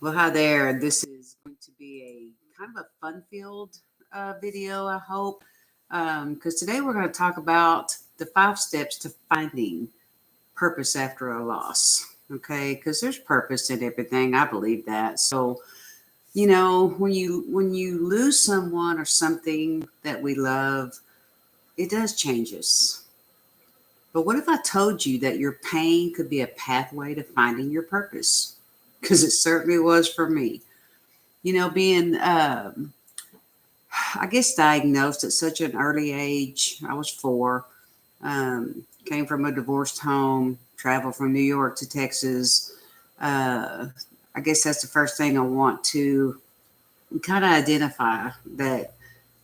Well, hi there. This is going to be a kind of a fun-filled video, I hope, because today we're going to talk about the 5 steps to finding purpose after a loss. Okay, because there's purpose in everything. I believe that. So, when you lose someone or something that we love, it does change us. But what if I told you that your pain could be a pathway to finding your purpose? Because it certainly was for me. Being, I guess, diagnosed at such an early age. I was 4, came from a divorced home, traveled from New York to Texas. Uh, I guess that's the first thing I want to kind of identify that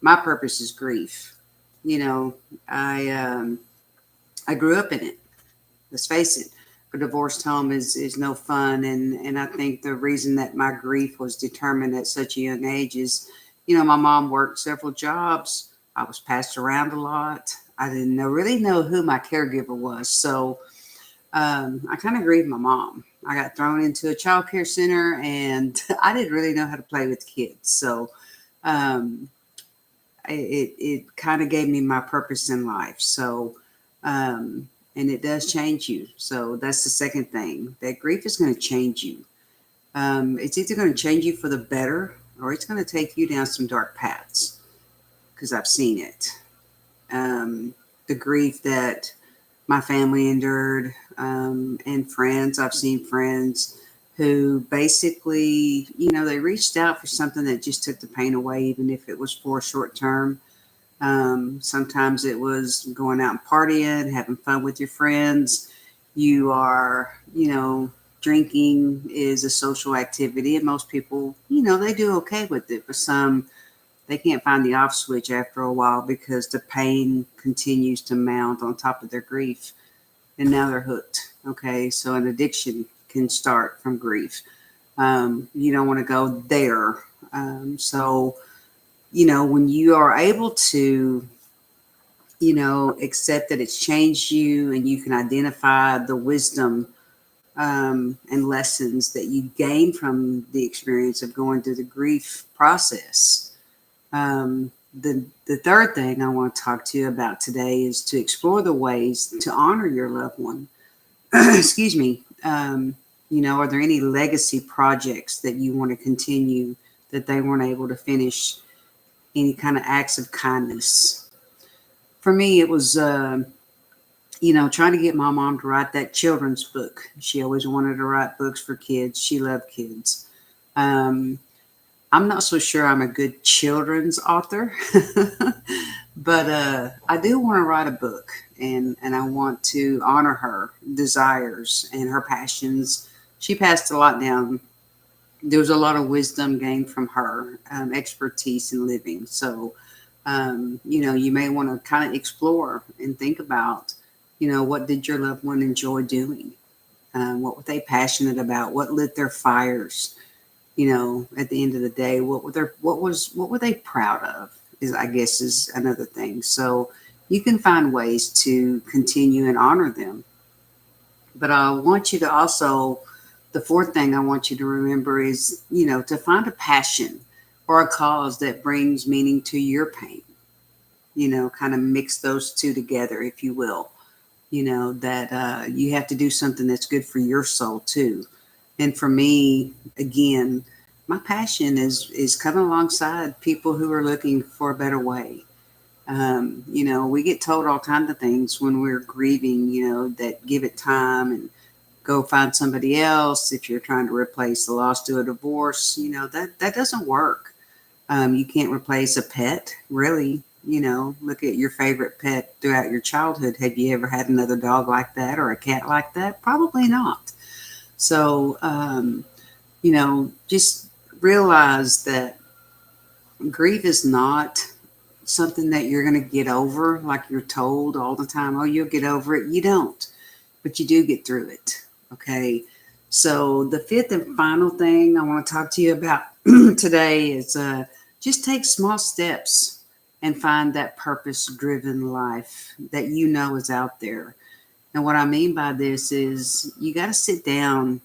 my purpose is grief. You know, I um, I grew up in it. Let's face it. A divorced home is no fun, and I think the reason that my grief was determined at such a young age is, my mom worked several jobs. I was passed around a lot. I didn't really know who my caregiver was, so I kind of grieved my mom. I got thrown into a child care center, and I didn't really know how to play with kids, so um, it kind of gave me my purpose in life. So, and it does change you. So that's the second thing. That grief is going to change you. It's either going to change you for the better, or it's going to take you down some dark paths. Because I've seen it. The grief that my family endured, and friends. I've seen friends who basically, they reached out for something that just took the pain away, even if it was for a short term. Sometimes it was going out and partying, having fun with your friends. You are, drinking is a social activity, and most people, they do okay with it. But some, they can't find the off switch after a while because the pain continues to mount on top of their grief. And now they're hooked. Okay. So an addiction can start from grief. You don't want to go there. So, when you are able to, accept that it's changed you and you can identify the wisdom and lessons that you gain from the experience of going through the grief process. The third thing I want to talk to you about today is to explore the ways to honor your loved one. Excuse me. Are there any legacy projects that you want to continue that they weren't able to finish? Any kind of acts of kindness. For me, it was, trying to get my mom to write that children's book. She always wanted to write books for kids. She loved kids. Um, I'm not so sure I'm a good children's author, but I do want to write a book, and I want to honor her desires and her passions. She passed a lot down. There was a lot of wisdom gained from her, expertise in living. So, you may want to kind of explore and think about, what did your loved one enjoy doing? What were they passionate about? What lit their fires? At the end of the day, what were they proud of? Is, I guess, is another thing. So you can find ways to continue and honor them. But I want you to also, the fourth thing I want you to remember is, to find a passion or a cause that brings meaning to your pain. Kind of mix those two together, if you will. That you have to do something that's good for your soul too. And for me, again, my passion is coming alongside people who are looking for a better way. We get told all kinds of things when we're grieving, that give it time and go find somebody else. If you're trying to replace the loss to a divorce, that doesn't work. You can't replace a pet, really. Look at your favorite pet throughout your childhood. Have you ever had another dog like that or a cat like that? Probably not. So, just realize that grief is not something that you're going to get over like you're told all the time. Oh, you'll get over it. You don't, but you do get through it. Okay. So the fifth and final thing I want to talk to you about today is just take small steps and find that purpose driven life that is out there. And what I mean by this is you got to sit down